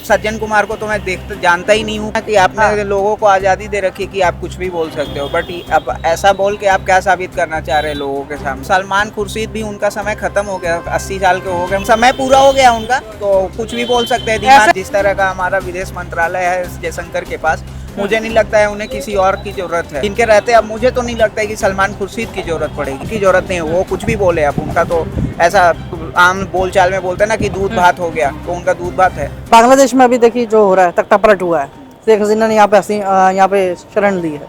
सज्जन कुमार को तो मैं जानता ही नहीं हूँ कि आपने लोगों को आज़ादी दे रखी कि आप कुछ भी बोल सकते हो, बट अब ऐसा बोल के आप क्या साबित करना चाह रहे हैं लोगों के सामने। सलमान खुर्शीद भी, उनका समय खत्म हो गया, 80 साल के हो गए, समय पूरा हो गया उनका, तो कुछ भी बोल सकते हैं। दिमाग जिस तरह का हमारा विदेश मंत्रालय है जयशंकर के पास, मुझे नहीं लगता है उन्हें किसी और की जरूरत है। इनके रहते अब मुझे तो नहीं लगता है कि सलमान खुर्शीद की जरूरत पड़ेगी, की जरूरत नहीं है। वो कुछ भी बोले, अब उनका तो ऐसा आम बोलचाल में बोलते हैं ना कि दूध भात हो गया, तो उनका दूध भात है। बांग्लादेश में अभी देखिए जो हो रहा है, तख्ता पलट हुआ है, शेख हसीना ने यहाँ पे शरण ली है,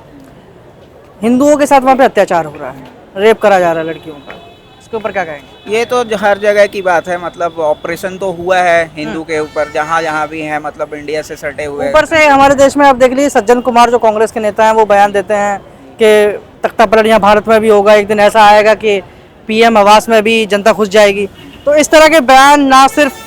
हिंदुओं के साथ वहाँ पे अत्याचार हो रहा है, रेप करा जा रहा है लड़कियों का, इसके ऊपर क्या कहेंगे? ये तो हर जगह की बात है, मतलब ऑपरेशन तो हुआ है हिंदू के ऊपर, जहाँ जहाँ भी है, मतलब इंडिया से सटे हुए। ऊपर से हमारे देश में आप देख लीजिए, सज्जन कुमार जो कांग्रेस के नेता हैं वो बयान देते हैं कि तख्ता पलट यहाँ भारत में भी होगा, एक दिन ऐसा आएगा कि पीएम आवास में भी जनता घुस जाएगी। तो इस तरह के बयान ना सिर्फ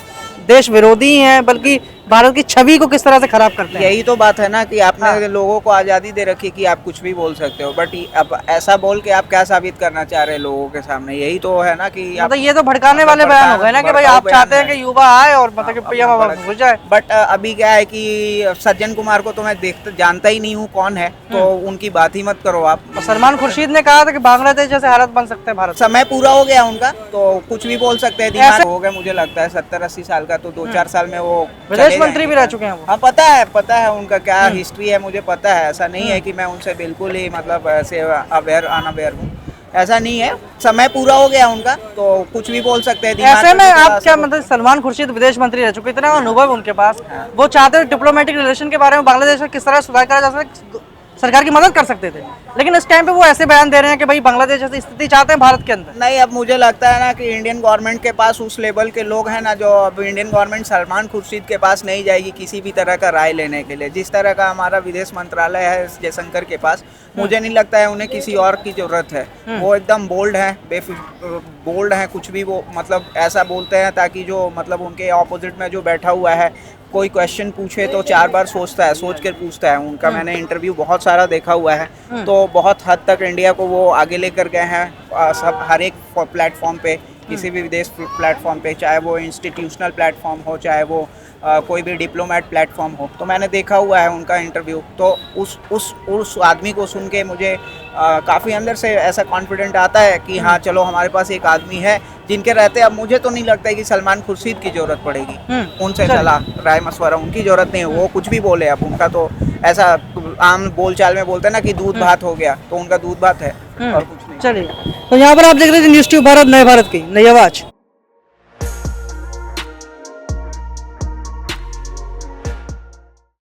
देश विरोधी हैं बल्कि भारत की छवि को किस तरह से खराब करते हैं। यही तो बात है ना कि आपने लोगों को आज़ादी दे रखी कि आप कुछ भी बोल सकते हो, बट अब ऐसा बोल के आप क्या साबित करना चाह रहे हैं लोगों के सामने। यही तो है ना कि मतलब ये तो भड़काने वाले बयान हो गए ना कि भाई आप चाहते हैं कि युवा आए और मतलब कि पीएम आवास घुस जाए। बट अभी क्या है कि सज्जन कुमार को तो मैं जानता ही नहीं हूँ कौन है, तो उनकी बात ही मत करो आप। सलमान खुर्शीद ने कहा था कि बांग्लादेश जैसे हालत बन सकते हैं भारत। समय पूरा हो गया उनका, तो कुछ भी बोल सकते हैं। दिमाग हो गया, मुझे लगता है 70-80 साल का, तो 2-4 साल में वो विदेश मंत्री भी रह चुके हैं वो। हाँ, पता है उनका क्या हिस्ट्री है, मुझे पता है। ऐसा नहीं है कि मैं उनसे बिल्कुल ही मतलब ऐसे अनअवेयर हूँ, ऐसा नहीं है। समय पूरा हो गया उनका, तो कुछ भी बोल सकते हैं। ऐसे में आप क्या मतलब, सलमान खुर्शीद विदेश मंत्री रह चुके, इतना अनुभव उनके पास, वो चाहते हैं डिप्लोमेटिक रिलेशन के बारे में बांग्लादेश में किस तरह सुधार करा जा सकता है, सरकार की मदद कर सकते थे, लेकिन इस टाइम पे वो ऐसे बयान दे रहे हैं कि भाई बांग्लादेश जैसी स्थिति चाहते हैं भारत के अंदर। नहीं, अब मुझे लगता है ना कि इंडियन गवर्नमेंट के पास उस लेवल के लोग हैं ना, जो अब इंडियन गवर्नमेंट सलमान खुर्शीद के पास नहीं जाएगी किसी भी तरह का राय लेने के लिए। जिस तरह का हमारा विदेश मंत्रालय है जयशंकर के पास, मुझे नहीं लगता है उन्हें किसी और की जरूरत है। वो एकदम बोल्ड हैं, कुछ भी वो मतलब ऐसा बोलते हैं ताकि जो मतलब उनके ऑपोजिट में जो बैठा हुआ है कोई क्वेश्चन पूछे तो 4 बार सोच कर पूछता है। उनका मैंने इंटरव्यू बहुत सारा देखा हुआ है, तो बहुत हद तक इंडिया को वो आगे लेकर गए हैं सब, हर एक प्लेटफॉर्म पे, किसी भी विदेश प्लेटफॉर्म पे, चाहे वो इंस्टीट्यूशनल प्लेटफॉर्म हो, चाहे वो कोई भी डिप्लोमेट प्लेटफॉर्म हो। तो मैंने देखा हुआ है उनका इंटरव्यू, तो उस आदमी को सुन के मुझे काफ़ी अंदर से ऐसा कॉन्फिडेंट आता है कि हाँ चलो हमारे पास एक आदमी है जिनके रहते अब मुझे तो नहीं लगता है कि सलमान खुर्शीद की जरूरत पड़ेगी। उनसे सलाह राय मशवरा उनकी जरूरत नहीं है। वो कुछ भी बोले, अब उनका तो ऐसा आम बोलचाल में बोलते हैं ना कि दूध भात हो गया, तो उनका दूध भात है और कुछ नहीं। चलिए, तो यहाँ पर आप देख रहे थे न्यूज़ ट्यूब भारत, नए भारत की नई आवाज।